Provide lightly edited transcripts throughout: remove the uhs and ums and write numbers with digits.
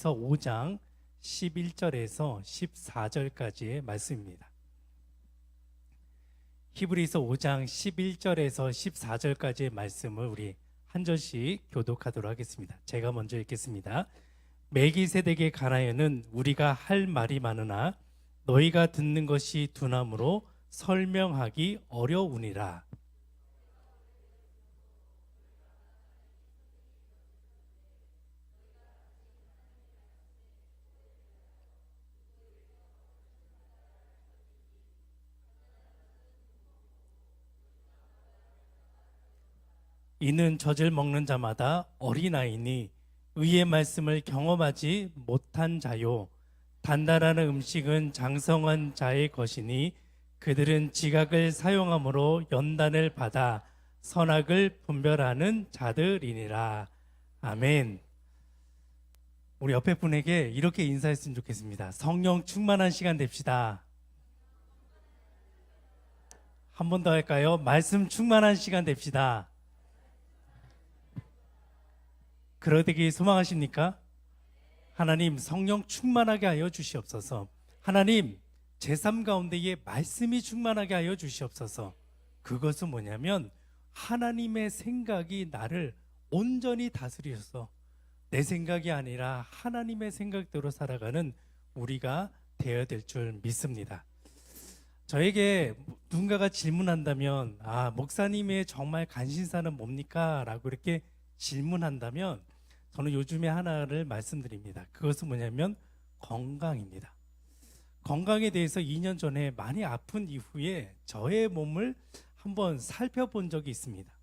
히브리서 5장 11절에서 14절까지의 말씀입니다. 히브리서 5장 11절에서 14절까지의 말씀을 우리 한 절씩 교독하도록 하겠습니다. 제가 먼저 읽겠습니다. 멜기세덱에 관하여는 우리가 할 말이 많으나 너희가 듣는 것이 둔함으로 설명하기 어려우니라. 이는 젖을 먹는 자마다 어린아이니 의의 말씀을 경험하지 못한 자요, 단단한 음식은 장성한 자의 것이니 그들은 지각을 사용함으로 연단을 받아 선악을 분별하는 자들이니라. 아멘. 우리 옆에 분에게 이렇게 인사했으면 좋겠습니다. 성령 충만한 시간 됩시다. 한 번 더 할까요? 말씀 충만한 시간 됩시다. 그러되기 소망하십니까? 하나님, 성령 충만하게 하여 주시옵소서. 하나님, 제 삶 가운데에 말씀이 충만하게 하여 주시옵소서. 그것은 뭐냐면 하나님의 생각이 나를 온전히 다스리셔서 내 생각이 아니라 하나님의 생각대로 살아가는 우리가 되어야 될 줄 믿습니다. 저에게 누군가가 질문한다면 목사님의 정말 관심사는 뭡니까? 라고 이렇게 질문한다면 저는 요즘에 하나를 말씀드립니다. 그것은 뭐냐면 건강입니다. 건강에 대해서 2년 전에 많이 아픈 이후에 저의 몸을 한번 살펴본 적이 있습니다.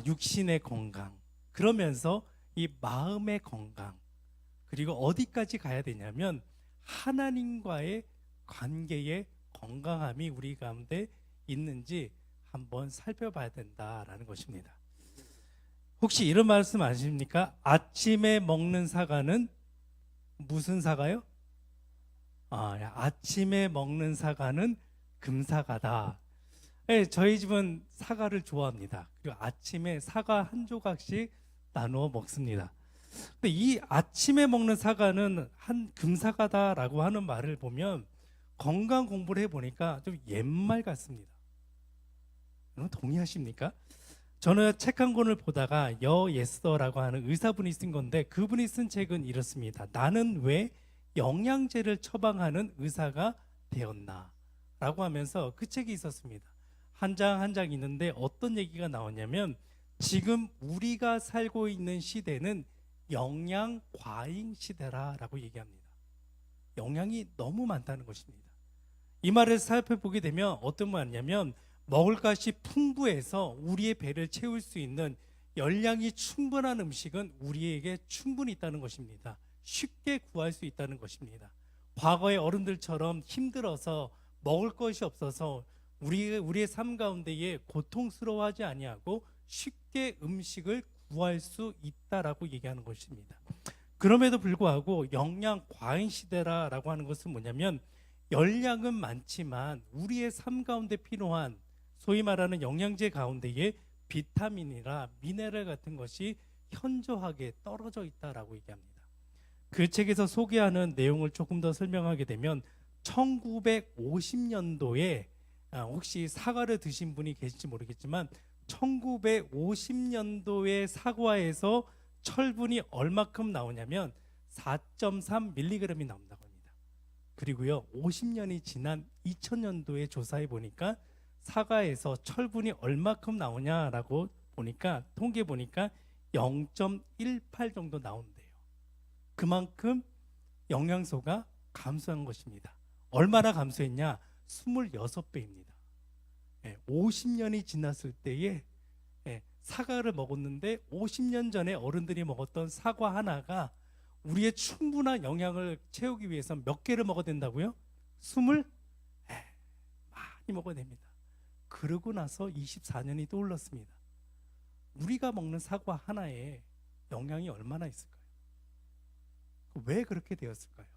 육신의 건강, 그러면서 이 마음의 건강, 그리고 어디까지 가야 되냐면 하나님과의 관계의 건강함이 우리 가운데 있는지 한번 살펴봐야 된다라는 것입니다. 혹시 이런 말씀 아십니까? 아침에 먹는 사과는 무슨 사과요? 아침에 먹는 사과는 금사과다. 네, 저희 집은 사과를 좋아합니다. 그리고 아침에 사과 한 조각씩 나누어 먹습니다. 근데 이 아침에 먹는 사과는 한 금사과다라고 하는 말을 보면 건강 공부를 해보니까 좀 옛말 같습니다. 여러분 동의하십니까? 저는 책 한 권을 보다가 예스더라고 하는 의사분이 쓴 건데 그분이 쓴 책은 이렇습니다. 나는 왜 영양제를 처방하는 의사가 되었나? 라고 하면서 그 책이 있었습니다. 한 장 한 장 있는데 어떤 얘기가 나오냐면 지금 우리가 살고 있는 시대는 영양 과잉 시대라고 얘기합니다. 영양이 너무 많다는 것입니다. 이 말을 살펴보게 되면 어떤 말이냐면 먹을 것이 풍부해서 우리의 배를 채울 수 있는 열량이 충분한 음식은 우리에게 충분히 있다는 것입니다. 쉽게 구할 수 있다는 것입니다. 과거의 어른들처럼 힘들어서 먹을 것이 없어서 우리의 삶 가운데에 고통스러워하지 아니하고 쉽게 음식을 구할 수 있다라고 얘기하는 것입니다. 그럼에도 불구하고 영양 과잉 시대라고 하는 것은 뭐냐면 열량은 많지만 우리의 삶 가운데 필요한 소위 말하는 영양제 가운데에 비타민이나 미네랄 같은 것이 현저하게 떨어져 있다라고 얘기합니다. 그 책에서 소개하는 내용을 조금 더 설명하게 되면 1950년도에 혹시 사과를 드신 분이 계실지 모르겠지만 1950년도에 사과에서 철분이 얼마큼 나오냐면 4.3mg이 나온다고 합니다. 그리고요 50년이 지난 2000년도에 조사해 보니까 사과에서 철분이 얼마큼 나오냐라고 보니까 통계 보니까 0.18 정도 나온대요. 그만큼 영양소가 감소한 것입니다. 얼마나 감소했냐? 26배입니다. 50년이 지났을 때에 사과를 먹었는데 50년 전에 어른들이 먹었던 사과 하나가 우리의 충분한 영양을 채우기 위해서 몇 개를 먹어야 된다고요? 20? 많이 먹어야 됩니다. 그러고 나서 24년이 떠올랐습니다. 우리가 먹는 사과 하나에 영양이 얼마나 있을까요? 왜 그렇게 되었을까요?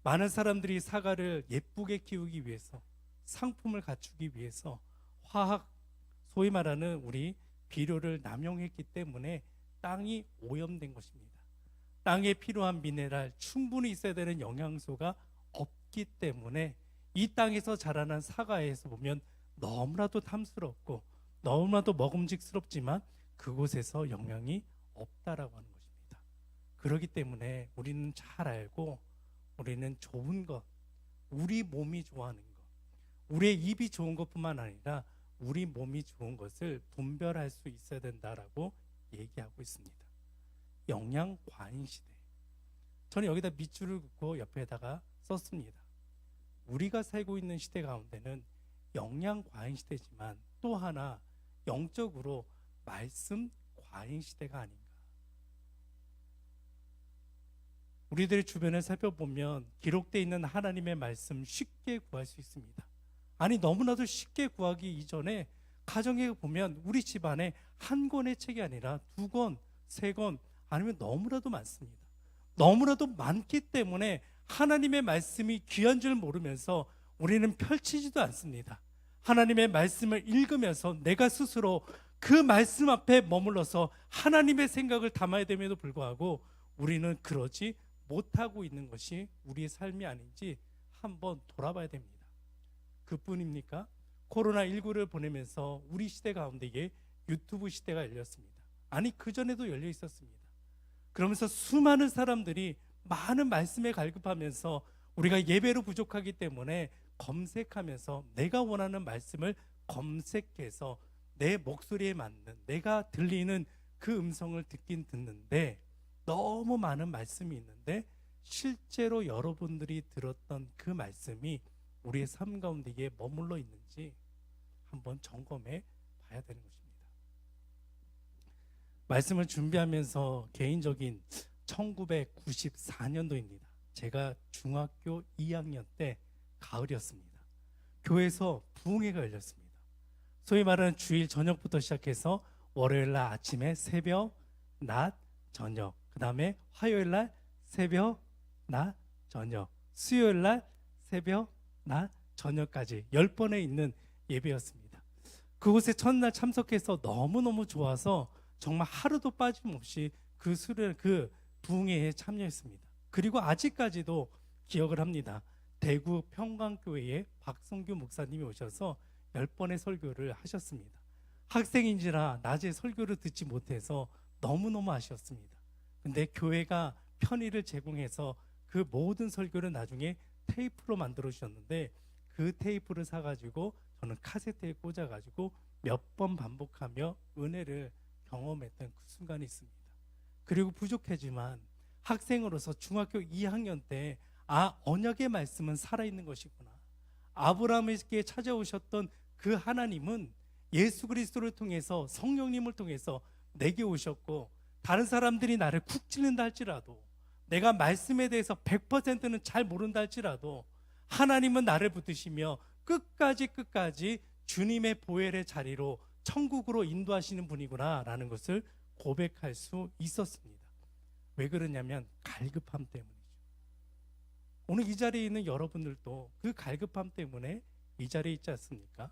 많은 사람들이 사과를 예쁘게 키우기 위해서, 상품을 갖추기 위해서 화학, 소위 말하는 우리 비료를 남용했기 때문에 땅이 오염된 것입니다. 땅에 필요한 미네랄, 충분히 있어야 되는 영양소가 없기 때문에 이 땅에서 자라난 사과에서 보면 너무나도 탐스럽고 너무나도 먹음직스럽지만 그곳에서 영양이 없다라고 하는 것입니다. 그렇기 때문에 우리는 잘 알고 우리는 좋은 것, 우리 몸이 좋아하는 것, 우리의 입이 좋은 것뿐만 아니라 우리 몸이 좋은 것을 분별할 수 있어야 된다라고 얘기하고 있습니다. 영양 과잉 시대. 저는 여기다 밑줄을 긋고 옆에다가 썼습니다. 우리가 살고 있는 시대 가운데는 영양 과잉 시대지만 또 하나 영적으로 말씀 과잉 시대가 아닌가. 우리들의 주변을 살펴보면 기록되어 있는 하나님의 말씀 쉽게 구할 수 있습니다. 아니 너무나도 쉽게 구하기 이전에 가정에 보면 우리 집안에 한 권의 책이 아니라 2권, 3권 아니면 너무나도 많습니다. 너무나도 많기 때문에 하나님의 말씀이 귀한 줄 모르면서 우리는 펼치지도 않습니다. 하나님의 말씀을 읽으면서 내가 스스로 그 말씀 앞에 머물러서 하나님의 생각을 담아야 됨에도 불구하고 우리는 그러지 못하고 있는 것이 우리의 삶이 아닌지 한번 돌아봐야 됩니다. 그뿐입니까? 코로나19를 보내면서 우리 시대 가운데에 유튜브 시대가 열렸습니다. 아니 그전에도 열려 있었습니다. 그러면서 수많은 사람들이 많은 말씀에 갈급하면서 우리가 예배로 부족하기 때문에 검색하면서 내가 원하는 말씀을 검색해서 내 목소리에 맞는 내가 들리는 그 음성을 듣긴 듣는데 너무 많은 말씀이 있는데 실제로 여러분들이 들었던 그 말씀이 우리의 삶 가운데에 머물러 있는지 한번 점검해 봐야 되는 것입니다. 말씀을 준비하면서 개인적인 1994년도입니다. 제가 중학교 2학년 때 가을이었습니다. 교회에서 부흥회가 열렸습니다. 소위 말하는 주일 저녁부터 시작해서 월요일날 아침에 새벽, 낮, 저녁, 그 다음에 화요일날 새벽, 낮, 저녁, 수요일날 새벽, 낮, 저녁까지 10번에 있는 예배였습니다. 그곳에 첫날 참석해서 너무너무 좋아서 정말 하루도 빠짐없이 그 부흥회에 참여했습니다. 그리고 아직까지도 기억을 합니다. 대구 평강교회에 박성규 목사님이 오셔서 10번의 설교를 하셨습니다. 학생인지라 낮에 설교를 듣지 못해서 너무너무 아쉬웠습니다. 근데 교회가 편의를 제공해서 그 모든 설교를 나중에 테이프로 만들어 주셨는데 그 테이프를 사가지고 저는 카세트에 꽂아가지고 몇 번 반복하며 은혜를 경험했던 그 순간이 있습니다. 그리고 부족하지만 학생으로서 중학교 2학년 때 언약의 말씀은 살아있는 것이구나. 아브라함에게 찾아오셨던 그 하나님은 예수 그리스도를 통해서 성령님을 통해서 내게 오셨고 다른 사람들이 나를 쿡 찔른다 할지라도 내가 말씀에 대해서 100%는 잘 모른다 할지라도 하나님은 나를 붙드시며 끝까지 주님의 보혈의 자리로 천국으로 인도하시는 분이구나 라는 것을 고백할 수 있었습니다. 왜 그러냐면 갈급함 때문이죠. 오늘 이 자리에 있는 여러분들도 그 갈급함 때문에 이 자리에 있지 않습니까?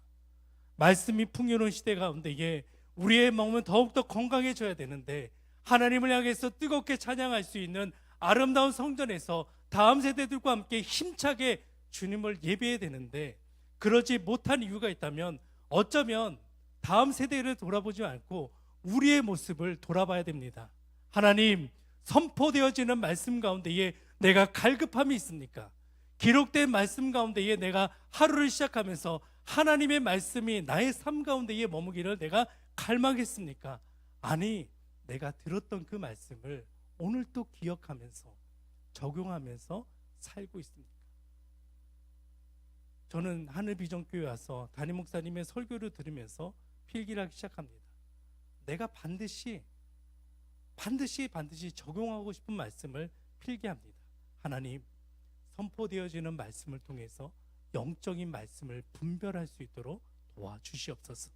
말씀이 풍요로운 시대 가운데에 우리의 마음은 더욱더 건강해져야 되는데 하나님을 향해서 뜨겁게 찬양할 수 있는 아름다운 성전에서 다음 세대들과 함께 힘차게 주님을 예배해야 되는데 그러지 못한 이유가 있다면 어쩌면 다음 세대를 돌아보지 않고 우리의 모습을 돌아봐야 됩니다. 하나님, 선포되어지는 말씀 가운데에 내가 갈급함이 있습니까? 기록된 말씀 가운데에 내가 하루를 시작하면서 하나님의 말씀이 나의 삶 가운데에 머무기를 내가 갈망했습니까? 아니, 내가 들었던 그 말씀을 오늘 또 기억하면서 적용하면서 살고 있습니까? 저는 하늘비전교회 와서 담임 목사님의 설교를 들으면서 필기를 하기 시작합니다. 내가 반드시 적용하고 싶은 말씀을 필기합니다. 하나님, 선포되어지는 말씀을 통해서 영적인 말씀을 분별할 수 있도록 도와주시옵소서.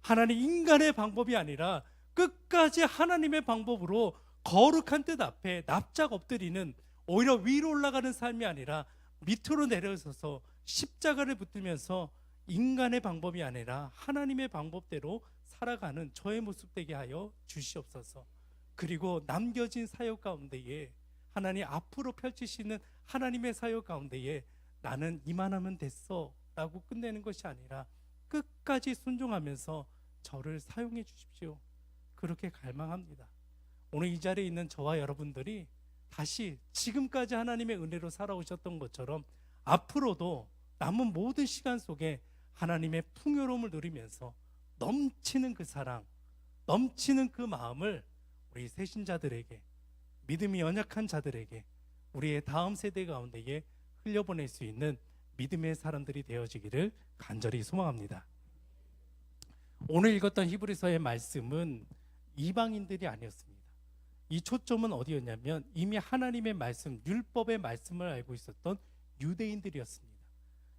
하나님, 인간의 방법이 아니라 끝까지 하나님의 방법으로 거룩한 뜻 앞에 납작 엎드리는, 오히려 위로 올라가는 삶이 아니라 밑으로 내려서서 십자가를 붙들면서 인간의 방법이 아니라 하나님의 방법대로 살아가는 저의 모습 되게 하여 주시옵소서. 그리고 남겨진 사역 가운데에 하나님 앞으로 펼치시는 하나님의 사역 가운데에 나는 이만하면 됐어 라고 끝내는 것이 아니라 끝까지 순종하면서 저를 사용해 주십시오. 그렇게 갈망합니다. 오늘 이 자리에 있는 저와 여러분들이 다시 지금까지 하나님의 은혜로 살아오셨던 것처럼 앞으로도 남은 모든 시간 속에 하나님의 풍요로움을 누리면서 넘치는 그 사랑, 넘치는 그 마음을 우리 새신자들에게, 믿음이 연약한 자들에게, 우리의 다음 세대 가운데에 흘려보낼 수 있는 믿음의 사람들이 되어지기를 간절히 소망합니다. 오늘 읽었던 히브리서의 말씀은 이방인들이 아니었습니다. 이 초점은 어디였냐면 이미 하나님의 말씀, 율법의 말씀을 알고 있었던 유대인들이었습니다.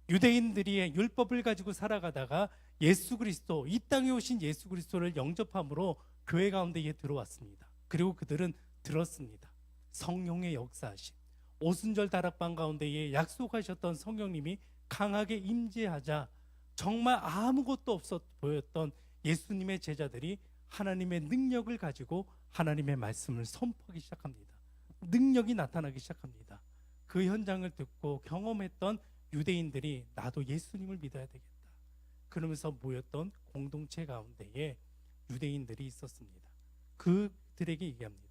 유대인들이 율법을 가지고 살아가다가 예수 그리스도, 이 땅에 오신 예수 그리스도를 영접함으로 교회 가운데에 들어왔습니다. 그리고 그들은 들었습니다. 성령의 역사하심, 오순절 다락방 가운데에 약속하셨던 성령님이 강하게 임재하자 정말 아무것도 없어 보였던 예수님의 제자들이 하나님의 능력을 가지고 하나님의 말씀을 선포하기 시작합니다. 능력이 나타나기 시작합니다. 그 현장을 듣고 경험했던 유대인들이 나도 예수님을 믿어야 되겠다. 그러면서 모였던 공동체 가운데에 유대인들이 있었습니다. 그들에게 얘기합니다.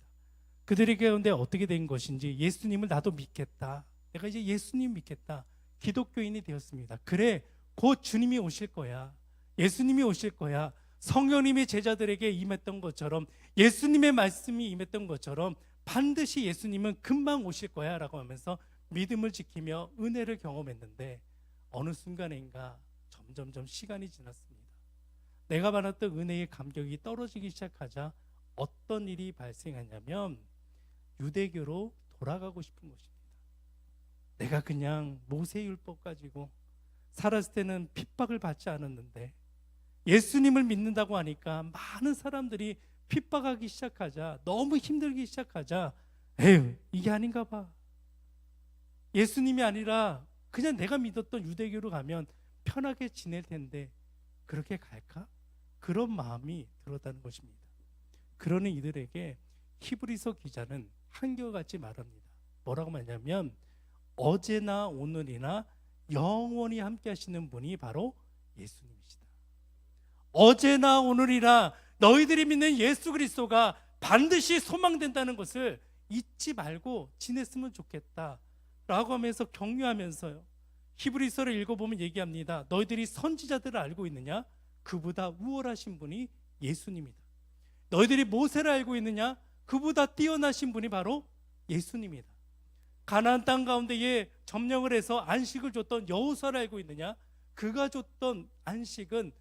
그들의 가운데 어떻게 된 것인지, 예수님을 나도 믿겠다. 내가 이제 예수님 믿겠다. 기독교인이 되었습니다. 그래, 곧 주님이 오실 거야. 예수님이 오실 거야. 성령님이 제자들에게 임했던 것처럼, 예수님의 말씀이 임했던 것처럼 반드시 예수님은 금방 오실 거야 라고 하면서 믿음을 지키며 은혜를 경험했는데, 어느 순간인가 점점점 시간이 지났습니다. 내가 받았던 은혜의 감격이 떨어지기 시작하자 어떤 일이 발생하냐면 유대교로 돌아가고 싶은 것입니다. 내가 그냥 모세율법 가지고 살았을 때는 핍박을 받지 않았는데 예수님을 믿는다고 하니까 많은 사람들이 핍박하기 시작하자, 너무 힘들기 시작하자, 에휴, 이게 아닌가 봐. 예수님이 아니라 그냥 내가 믿었던 유대교로 가면 편하게 지낼 텐데 그렇게 갈까? 그런 마음이 들었다는 것입니다. 그러는 이들에게 히브리서 기자는 한결같이 말합니다. 뭐라고 말하냐면 어제나 오늘이나 영원히 함께 하시는 분이 바로 예수님이시다. 어제나 오늘이나 너희들이 믿는 예수 그리스도가 반드시 소망된다는 것을 잊지 말고 지냈으면 좋겠다 라고 하면서 격려하면서요, 히브리서를 읽어보면 얘기합니다. 너희들이 선지자들을 알고 있느냐? 그보다 우월하신 분이 예수님이다. 너희들이 모세를 알고 있느냐? 그보다 뛰어나신 분이 바로 예수님이다. 가나안 땅 가운데에 점령을 해서 안식을 줬던 여호수아를 알고 있느냐? 그가 줬던 안식은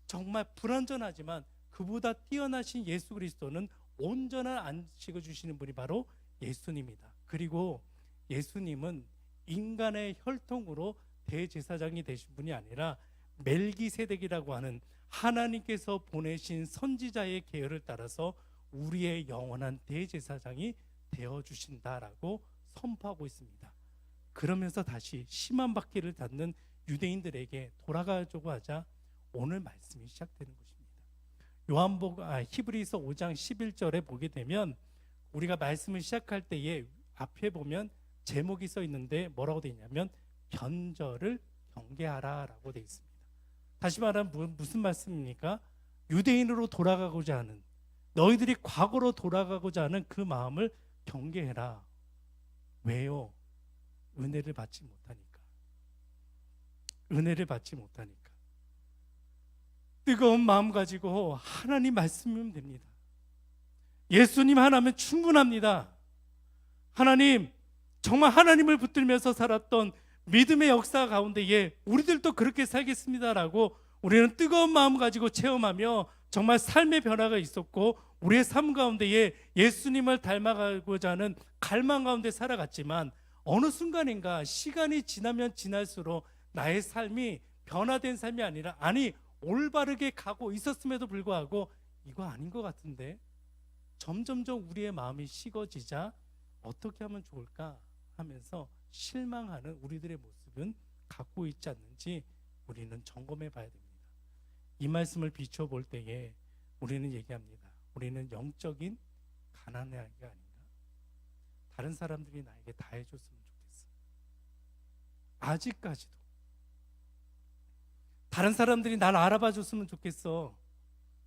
정말 불완전하지만 그보다 뛰어나신 예수 그리스도는 온전한 안식을 주시는 분이 바로 예수님이다. 그리고 예수님은 인간의 혈통으로 대제사장이 되신 분이 아니라 멜기세덱이라고 하는 하나님께서 보내신 선지자의 계열을 따라서 우리의 영원한 대제사장이 되어주신다라고 선포하고 있습니다. 그러면서 다시 심한 박해를 받는 유대인들에게 돌아가려고 하자 오늘 말씀이 시작되는 것입니다. 히브리서 5장 11절에 보게 되면 우리가 말씀을 시작할 때에 앞에 보면 제목이 써 있는데 뭐라고 되어 있냐면 변절을 경계하라 라고 되어 있습니다. 다시 말하면 무슨 말씀입니까? 유대인으로 돌아가고자 하는, 너희들이 과거로 돌아가고자 하는 그 마음을 경계해라. 왜요? 은혜를 받지 못하니까. 은혜를 받지 못하니까. 뜨거운 마음 가지고 하나님 말씀이면 됩니다. 예수님 하나면 충분합니다. 하나님, 정말 하나님을 붙들면서 살았던 믿음의 역사 가운데에 우리들도 그렇게 살겠습니다라고 우리는 뜨거운 마음 가지고 체험하며 정말 삶의 변화가 있었고 우리의 삶 가운데에 예수님을 닮아가고자 하는 갈망 가운데 살아갔지만 어느 순간인가 시간이 지나면 지날수록 나의 삶이 변화된 삶이 아니라, 아니 올바르게 가고 있었음에도 불구하고 이거 아닌 것 같은데, 점점점 우리의 마음이 식어지자 어떻게 하면 좋을까 하면서 실망하는 우리들의 모습은 갖고 있지 않는지 우리는 점검해 봐야 됩니다. 이 말씀을 비춰볼 때에 우리는 얘기합니다. 우리는 영적인 가난의 아이가 아닌가? 다른 사람들이 나에게 다 해줬으면 좋겠어. 아직까지도 다른 사람들이 날 알아봐 줬으면 좋겠어.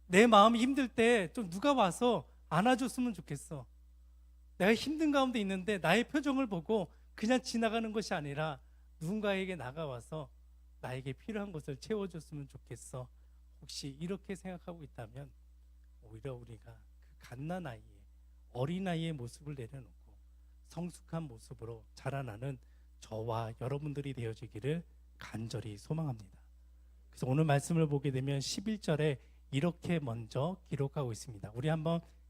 내 마음이 힘들 때 좀 누가 와서 안아줬으면 좋겠어. 내가 힘든 가운데 있는데 나의 표정을 보고 그냥 지나가는 것이 아니라 누군가에게 나가와서 나에게 필요한 것을 채워줬으면 좋겠어. 혹시 이렇게 생각하고 있다면 오히려 우리가 그 갓난아이의 어린아이의 모습을 내려놓고 성숙한 모습으로 자라나는 저와 여러분들이 되어지기를 간절히 소망합니다. 그래서 오늘 말씀을 보게 되면 11절에 이렇게 먼저 기록하고 있습니다. 우리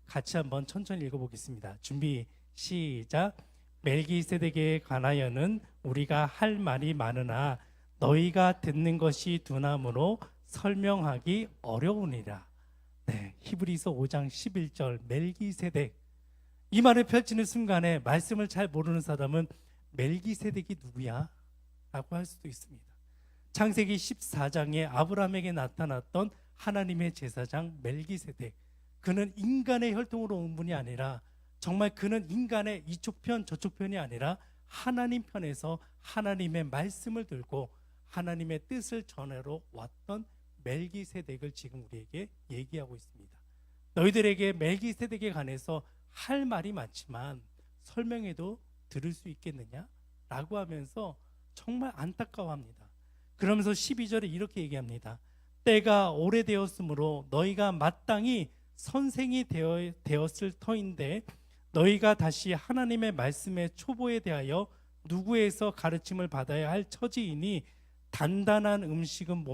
같이 한번 천천히 읽어보겠습니다. 준비 시작. 멜기세덱에 관하여는 우리가 할 말이 많으나 너희가 듣는 것이 두나무로 설명하기 어려우니라. 네, 히브리서 5장 11절 멜기세덱. 이 말을 펼치는 순간에 말씀을 잘 모르는 사람은 멜기세덱이 누구야? 라고 할 수도 있습니다. 창세기 14장에 아브라함에게 나타났던 하나님의 제사장 멜기세덱. 그는 인간의 혈통으로 온 분이 아니라 정말 그는 인간의 이쪽 편 저쪽 편이 아니라 하나님 편에서 하나님의 말씀을 들고 하나님의 뜻을 전하러 왔던 멜기세덱을 지금 우리에게 얘기하고 있습니다. 너희들에게 멜기세덱에 관해서 할 말이 많지만 설명해도 들을 수 있겠느냐? 라고 하면서 정말 안타까워합니다. 그러면서 12절에 이렇게 얘기합니다. 때가 오래되었으므로 너희가 마땅히 선생이 되었을 터인데 너희가 다시 하나님의 말씀의 초보에 대하여 누구에서 가르침을 받아야 할 처지이니 단단한 음식은 못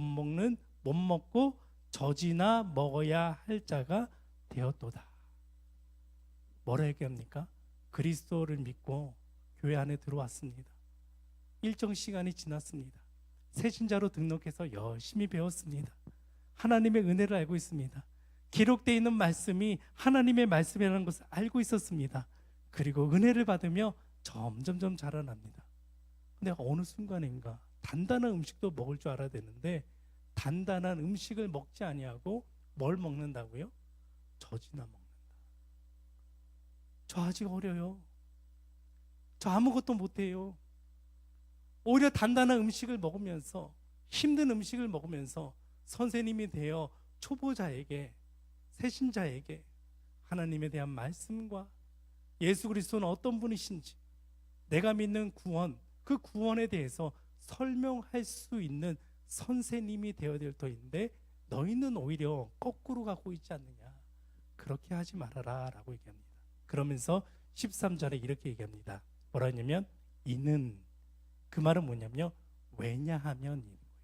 먹고 젖이나 먹어야 할 자가 되었도다. 뭐라 얘기합니까? 그리스도를 믿고 교회 안에 들어왔습니다. 일정 시간이 지났습니다. 새신자로 등록해서 열심히 배웠습니다. 하나님의 은혜를 알고 있습니다. 기록되어 있는 말씀이 하나님의 말씀이라는 것을 알고 있었습니다. 그리고 은혜를 받으며 점점점 자라납니다. 근데 어느 순간인가 단단한 음식도 먹을 줄 알아야 되는데 단단한 음식을 먹지 아니하고 뭘 먹는다고요? 젖이나 먹는다. 저 아직 어려요. 저 아무것도 못해요. 오히려 단단한 음식을 먹으면서 힘든 음식을 먹으면서 선생님이 되어 초보자에게 새신자에게 하나님에 대한 말씀과 예수 그리스도는 어떤 분이신지 내가 믿는 구원, 그 구원에 대해서 설명할 수 있는 선생님이 되어야 될 터인데 너희는 오히려 거꾸로 가고 있지 않느냐. 그렇게 하지 말아라 라고 얘기합니다. 그러면서 13절에 이렇게 얘기합니다. 뭐라 하냐면 이는, 그 말은 뭐냐면요, 왜냐하면 이는 거예요.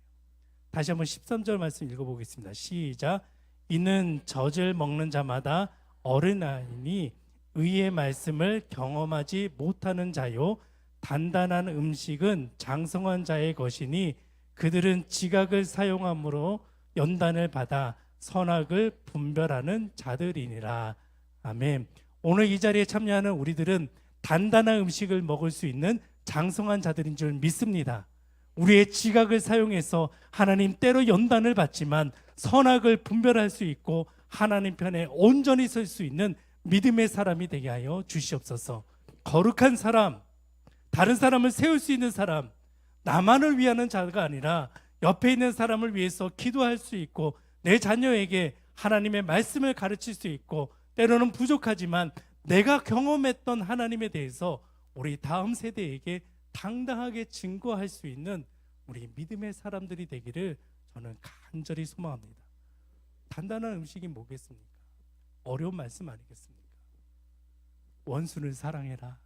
다시 한번 13절 말씀 읽어보겠습니다. 시작. 이는 젖을 먹는 자마다 어른아이니 의의 말씀을 경험하지 못하는 자요 단단한 음식은 장성한 자의 것이니 그들은 지각을 사용함으로 연단을 받아 선악을 분별하는 자들이니라. 아멘. 오늘 이 자리에 참여하는 우리들은 단단한 음식을 먹을 수 있는 장성한 자들인 줄 믿습니다. 우리의 지각을 사용해서 하나님 때로 연단을 받지만 선악을 분별할 수 있고 하나님 편에 온전히 설 수 있는 믿음의 사람이 되게 하여 주시옵소서. 거룩한 사람, 다른 사람을 세울 수 있는 사람, 나만을 위하는 자가 아니라 옆에 있는 사람을 위해서 기도할 수 있고 내 자녀에게 하나님의 말씀을 가르칠 수 있고 때로는 부족하지만 내가 경험했던 하나님에 대해서 우리 다음 세대에게 당당하게 증거할 수 있는 우리 믿음의 사람들이 되기를 저는 간절히 소망합니다. 단단한 음식이 뭐겠습니까? 어려운 말씀 아니겠습니까? 원수를 사랑해라.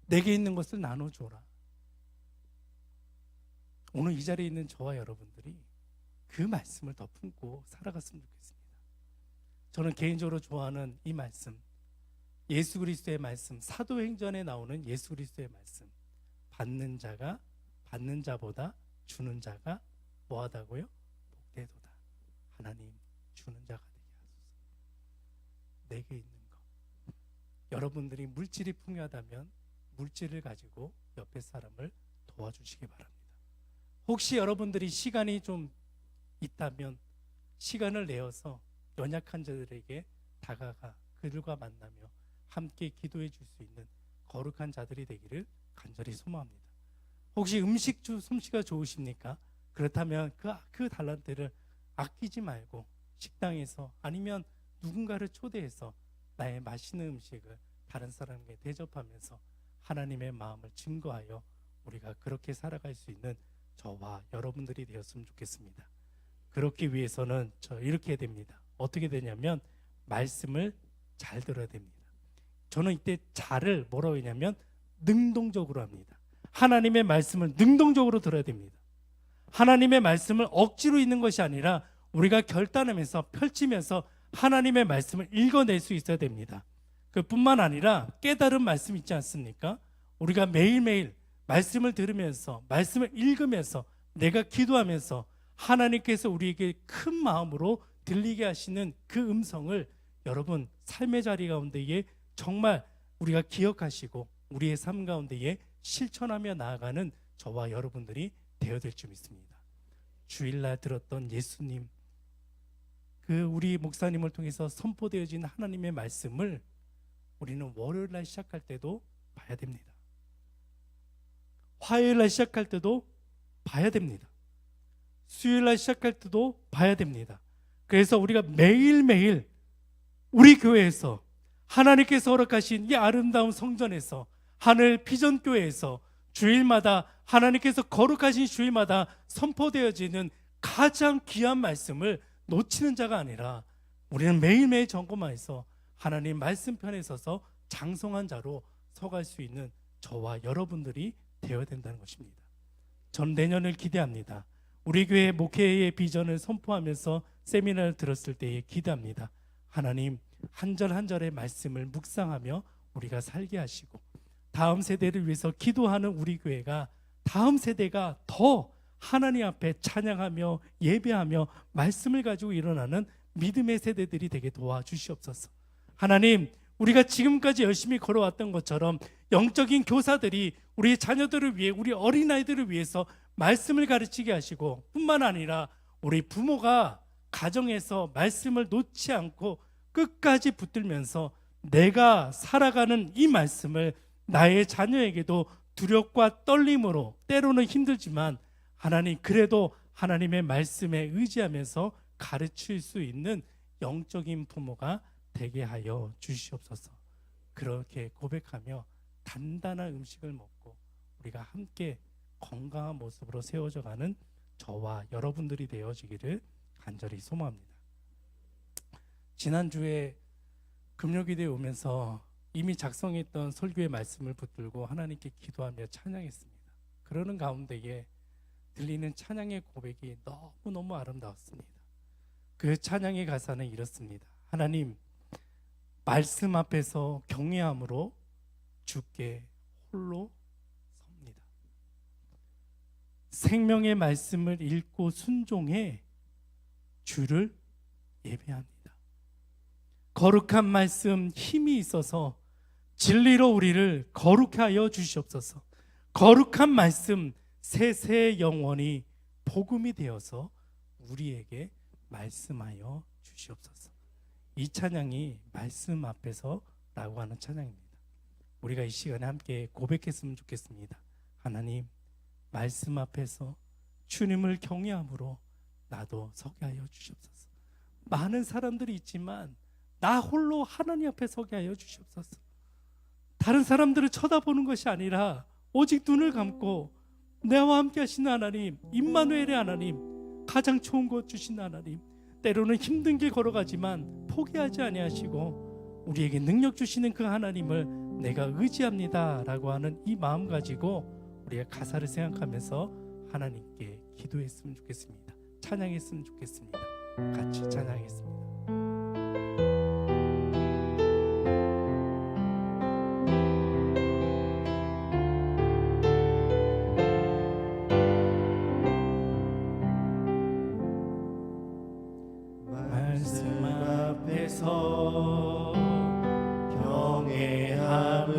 내게 있는 것을 나눠줘라. 오늘 이 자리에 있는 저와 여러분들이 그 말씀을 더 품고 살아갔으면 좋겠습니다. 저는 개인적으로 좋아하는 이 말씀, 예수 그리스도의 말씀, 사도행전에 나오는 예수 그리스도의 말씀. 받는 자가 받는 자보다 주는 자가 뭐하다고요? 복되도다. 하나님 주는 자가 되게 하소서. 내게 있는 것. 여러분들이 물질이 풍요하다면 물질을 가지고 옆에 사람을 도와주시기 바랍니다. 혹시 여러분들이 시간이 좀 있다면 시간을 내어서 연약한 자들에게 다가가 그들과 만나며 함께 기도해 줄 수 있는 거룩한 자들이 되기를 간절히 소망합니다. 혹시 음식 솜씨가 좋으십니까? 그렇다면 그 달란트를 아끼지 말고 식당에서 아니면 누군가를 초대해서 나의 맛있는 음식을 다른 사람에게 대접하면서 하나님의 마음을 증거하여 우리가 그렇게 살아갈 수 있는 저와 여러분들이 되었으면 좋겠습니다. 그렇기 위해서는 이렇게 해야 됩니다. 어떻게 되냐면 말씀을 잘 들어야 됩니다. 저는 이때 잘을 뭐라고 했냐면 능동적으로 합니다. 하나님의 말씀을 능동적으로 들어야 됩니다. 하나님의 말씀을 억지로 읽는 것이 아니라 우리가 결단하면서 펼치면서 하나님의 말씀을 읽어낼 수 있어야 됩니다. 그뿐만 아니라 깨달은 말씀 있지 않습니까? 우리가 매일매일 말씀을 들으면서 말씀을 읽으면서 내가 기도하면서 하나님께서 우리에게 큰 마음으로 들리게 하시는 그 음성을 여러분 삶의 자리 가운데에 정말 우리가 기억하시고 우리의 삶 가운데에 실천하며 나아가는 저와 여러분들이 되어야 될 줄 믿습니다. 주일날 들었던 예수님, 우리 목사님을 통해서 선포되어진 하나님의 말씀을 우리는 월요일날 시작할 때도 봐야 됩니다. 화요일날 시작할 때도 봐야 됩니다. 수요일날 시작할 때도 봐야 됩니다. 그래서 우리가 매일매일 우리 교회에서 하나님께서 허락하신 이 아름다운 성전에서 하늘 비전교회에서 주일마다 하나님께서 거룩하신 주일마다 선포되어지는 가장 귀한 말씀을 놓치는 자가 아니라 우리는 매일매일 점검하여서 하나님 말씀편에 서서 장성한 자로 서갈 수 있는 저와 여러분들이 되어야 된다는 것입니다. 전 내년을 기대합니다. 우리 교회 목회의 비전을 선포하면서 세미나를 들었을 때에 기대합니다. 하나님 한 절 한 절의 말씀을 묵상하며 우리가 살게 하시고 다음 세대를 위해서 기도하는 우리 교회가 다음 세대가 더 하나님 앞에 찬양하며 예배하며 말씀을 가지고 일어나는 믿음의 세대들이 되게 도와주시옵소서. 하나님, 우리가 지금까지 열심히 걸어왔던 것처럼 영적인 교사들이 우리 자녀들을 위해 우리 어린아이들을 위해서 말씀을 가르치게 하시고 뿐만 아니라 우리 부모가 가정에서 말씀을 놓지 않고 끝까지 붙들면서 내가 살아가는 이 말씀을 나의 자녀에게도 두렵과 떨림으로 때로는 힘들지만 하나님 그래도 하나님의 말씀에 의지하면서 가르칠 수 있는 영적인 부모가 되게 하여 주시옵소서. 그렇게 고백하며 단단한 음식을 먹고 우리가 함께 건강한 모습으로 세워져 가는 저와 여러분들이 되어지기를 간절히 소망합니다. 지난주에 금요기도에 오면서 이미 작성했던 설교의 말씀을 붙들고 하나님께 기도하며 찬양했습니다. 그러는 가운데에 들리는 찬양의 고백이 너무너무 아름다웠습니다. 그 찬양의 가사는 이렇습니다. 하나님, 말씀 앞에서 경외함으로 주께 홀로 섭니다. 생명의 말씀을 읽고 순종해 주를 예배합니다. 거룩한 말씀 힘이 있어서 진리로 우리를 거룩해 하여 주시옵소서. 거룩한 말씀 세세 영원히 복음이 되어서 우리에게 말씀하여 주시옵소서. 이 찬양이 말씀 앞에서 라고 하는 찬양입니다. 우리가 이 시간에 함께 고백했으면 좋겠습니다. 하나님, 말씀 앞에서 주님을 경외함으로 나도 서게 하여 주시옵소서. 많은 사람들이 있지만 나 홀로 하나님 앞에 서게 하여 주시옵소서. 다른 사람들을 쳐다보는 것이 아니라 오직 눈을 감고 나와 함께 하시는 하나님, 임마누엘의 하나님, 가장 좋은 것 주신 하나님, 때로는 힘든 길 걸어가지만 포기하지 아니하시고 우리에게 능력 주시는 그 하나님을 내가 의지합니다 라고 하는 이 마음 가지고 우리가 가사를 생각하면서 하나님께 기도했으면 좋겠습니다. 찬양했으면 좋겠습니다. 같이 찬양했습니다. 말씀 앞에서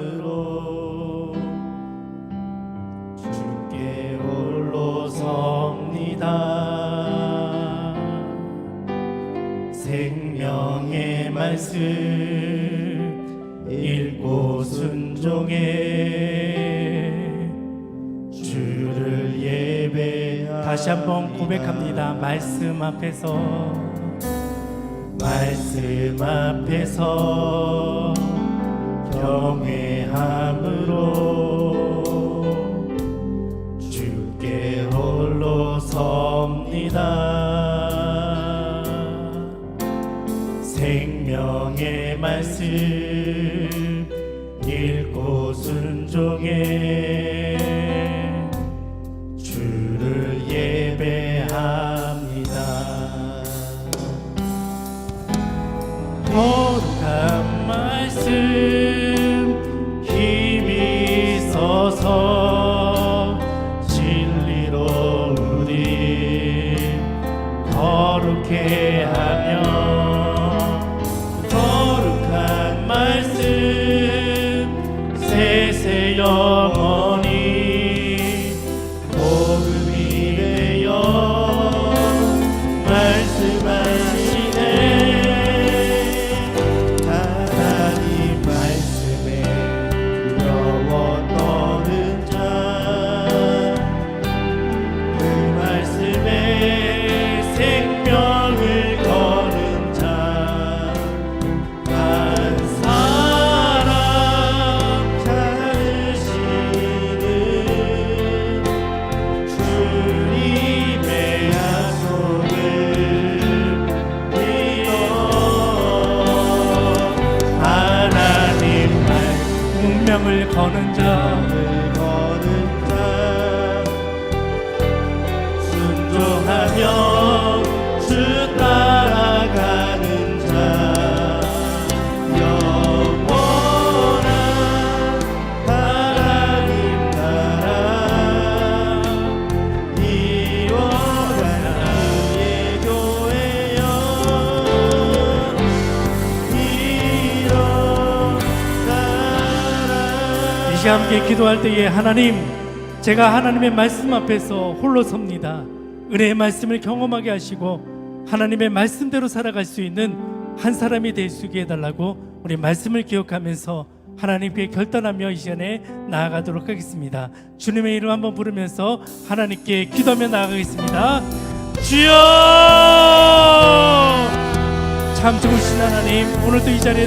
경외함으로 주께 홀로 섭니다. 생명의 말씀 주를 예배하며 다시 한번 고백합니다. 말씀 앞에서 경외함으로 주께 홀로 섭니다. 생명의 말씀 읽고 순종해 주를 예배합니다. 거룩한 말씀 힘이 있어서 진리로 우리 거룩해 하며 거룩한 말씀 세세 영원히 복음이 되어 말씀하시네. 하나님 말씀에 두려워 떠는 자, 그 말씀에 생명을 거는 자, 한 사람 찾으시는 주님의 약속을 믿어 하나님 운명을 거는 자 말씀을 거는 자, 순종하며 주 따라가는 자, 영원한 하나님 나라 이뤄가는 주의 교회여 일어나라. 이 시간 함께 기도할 때에 하나님, 제가 하나님의 말씀 앞에서 홀로 섭니다. 은혜의 말씀을 경험하게 하시고 하나님의 말씀대로 살아갈 수 있는 한 사람이 될 수 있게 해달라고 우리 말씀을 기억하면서 하나님께 결단하며 이 시간에 나아가도록 하겠습니다. 주님의 이름 한번 부르면서 하나님께 기도하며 나아가겠습니다. 주여! 참 좋으신 하나님, 오늘도 이 자리에